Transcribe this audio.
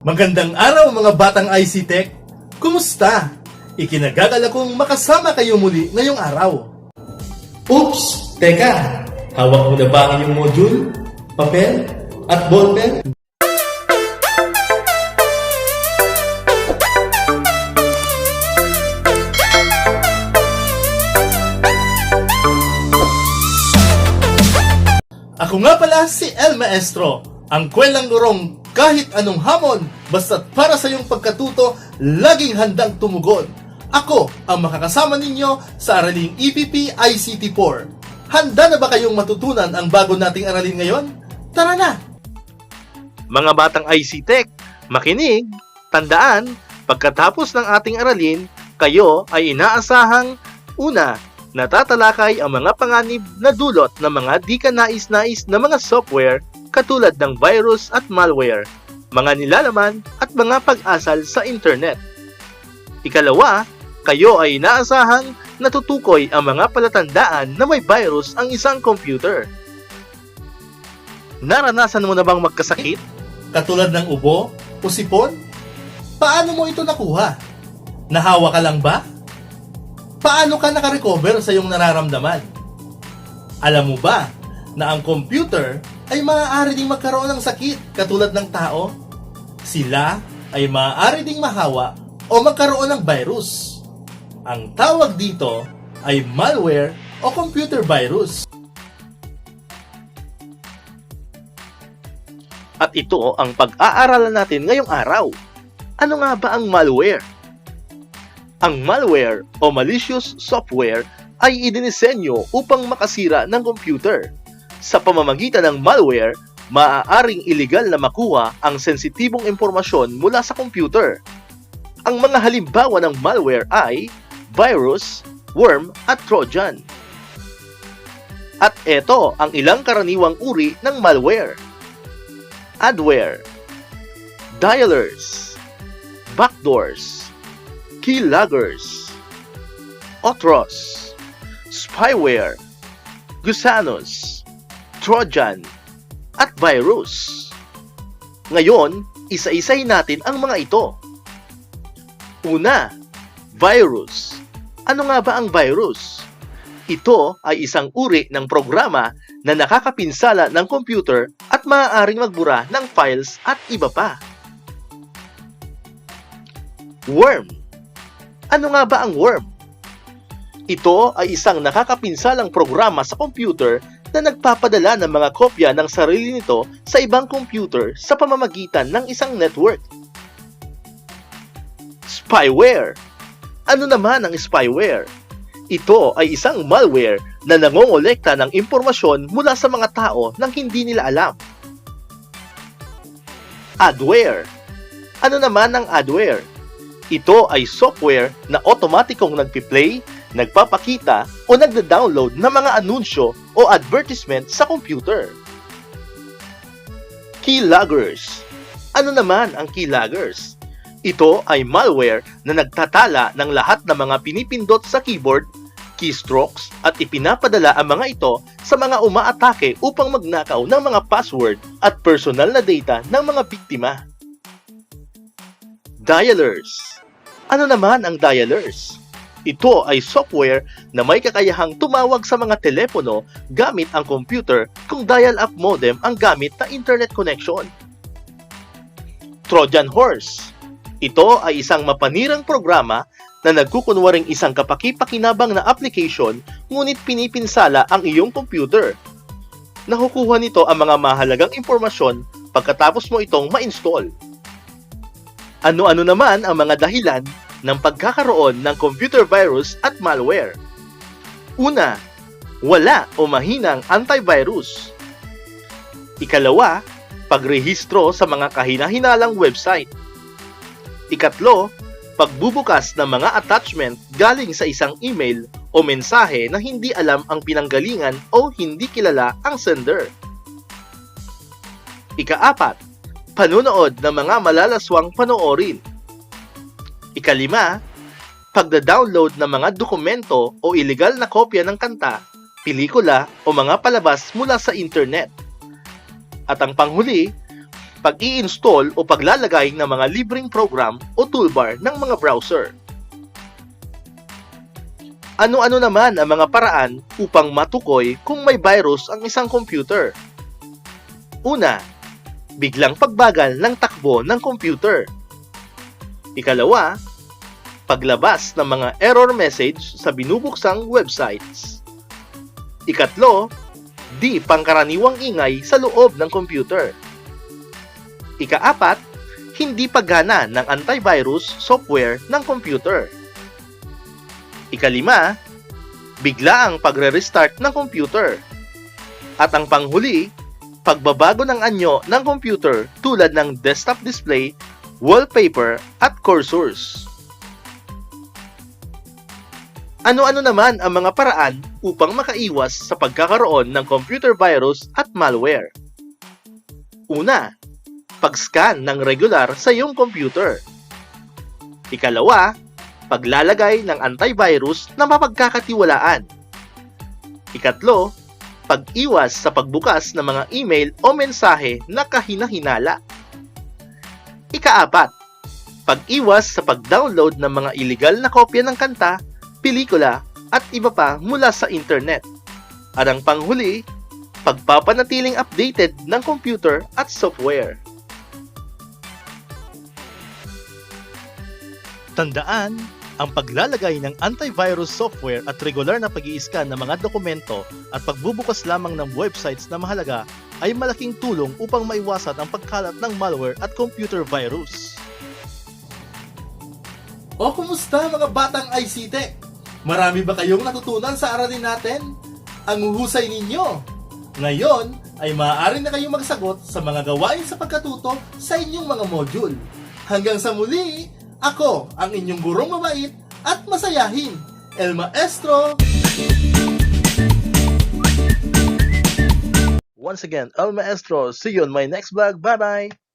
Magandang araw mga batang IC Tech! Kumusta? Ikinagagalak kong makasama kayo muli ngayong araw. Oops! Teka! Hawak mo na ba ang iyong module, papel, at ballpen? Ako nga pala si El Maestro, ang kwelang gurong kahit anong hamon, basta't para sa iyong pagkatuto, laging handang tumugon. Ako ang makakasama ninyo sa Araling EPP ICT4. Handa na ba kayong matutunan ang bago nating aralin ngayon? Tara na! Mga batang IC Tech, makinig, tandaan, pagkatapos ng ating aralin, kayo ay inaasahang una, natatalakay ang mga panganib na dulot ng mga di ka nais-nais na mga software katulad ng virus at malware, mga nilalaman at mga pag-asal sa internet. Ikalawa, kayo ay inaasahang natutukoy ang mga palatandaan na may virus ang isang computer. Naranasan mo na bang magkasakit? Katulad ng ubo o sipon? Paano mo ito nakuha? Nahawa ka lang ba? Paano ka nakarecover sa iyong nararamdaman? Alam mo ba na ang computer ay maaari ding magkaroon ng sakit katulad ng tao? Sila ay maaari ding mahawa o magkaroon ng virus. Ang tawag dito ay malware o computer virus. At ito ang pag-aaralan natin ngayong araw. Ano nga ba ang malware? Ang malware o malicious software ay idinisenyo upang makasira ng computer. Sa pamamagitan ng malware, maaaring iligal na makuha ang sensitibong impormasyon mula sa computer. Ang mga halimbawa ng malware ay virus, worm at trojan. At ito ang ilang karaniwang uri ng malware: adware, dialers, backdoors, keyloggers, otros, spyware, gusanos, trojan, at virus. Ngayon, isa-isahin natin ang mga ito. Una, virus. Ano nga ba ang virus? Ito ay isang uri ng programa na nakakapinsala ng computer at maaaring magbura ng files at iba pa. Worm. Ano nga ba ang worm? Ito ay isang nakakapinsalang programa sa computer na nagpapadala ng mga kopya ng sarili nito sa ibang computer sa pamamagitan ng isang network. Spyware. Ano naman ang spyware? Ito ay isang malware na nangongolekta ng impormasyon mula sa mga tao nang hindi nila alam. Adware. Ano naman ang adware? Ito ay software na otomatikong nagpi-play, nagpapakita o nagda-download ng mga anunsyo o advertisement sa computer. Keyloggers. Ano naman ang keyloggers? Ito ay malware na nagtatala ng lahat ng mga pinipindot sa keyboard, keystrokes at ipinapadala ang mga ito sa mga umaatake upang magnakaw ng mga password at personal na data ng mga biktima. Dialers. Ano naman ang dialers? Ito ay software na may kakayahang tumawag sa mga telepono gamit ang computer kung dial-up modem ang gamit na internet connection. Trojan horse. Ito ay isang mapanirang programa na nagkukunwaring isang kapaki-pakinabang na application ngunit pinipinsala ang iyong computer. Nakukuha nito ang mga mahalagang impormasyon pagkatapos mo itong ma-install. Ano-ano naman ang mga dahilan ng pagkakaroon ng computer virus at malware? Una, wala o mahinang antivirus. Ikalawa, pagrehistro sa mga kahina-hinalang website. Ikatlo, pagbubukas ng mga attachment galing sa isang email o mensahe na hindi alam ang pinanggalingan o hindi kilala ang sender. Ikaapat, panunood ng mga malalaswang panoorin. Ikalima, pagda-download ng mga dokumento o ilegal na kopya ng kanta, pelikula o mga palabas mula sa internet. At ang panghuli, pag-i-install o paglalagay ng mga libreng program o toolbar ng mga browser. Ano-ano naman ang mga paraan upang matukoy kung may virus ang isang computer? Una, biglang pagbagal ng takbo ng computer. Ikalawa, paglabas ng mga error message sa binubuksang websites. Ikatlo, di pangkaraniwang ingay sa loob ng computer. Ikaapat, hindi paggana ng antivirus software ng computer. Ikalima, bigla ang pagre-restart ng computer. At ang panghuli, pagbabago ng anyo ng computer tulad ng desktop display, wallpaper at cursors. Ano-ano naman ang mga paraan upang makaiwas sa pagkakaroon ng computer virus at malware? Una, pag-scan ng regular sa iyong computer. Ikalawa, paglalagay ng antivirus na mapagkakatiwalaan. Ikatlo, pag-iwas sa pagbukas ng mga email o mensahe na kahina-hinala. Ikaapat, pag-iwas sa pag-download ng mga illegal na kopya ng kanta, pelikula at iba pa mula sa internet. At ang panghuli, pagpapanatiling updated ng computer at software. Tandaan, ang paglalagay ng antivirus software at regular na pag-i-scan ng mga dokumento at pagbubukas lamang ng websites na mahalaga ay malaking tulong upang maiwasan ang pagkalat ng malware at computer virus. O kumusta mga batang ICT? Marami ba kayong natutunan sa aralin natin? Ang huhusay ninyo! Ngayon ay maaari na kayong magsagot sa mga gawain sa pagkatuto sa inyong mga module. Hanggang sa muli, ako ang inyong gurong mabait at masayahin, El Maestro! Once again, El Maestro. See you on my next vlog. Bye-bye!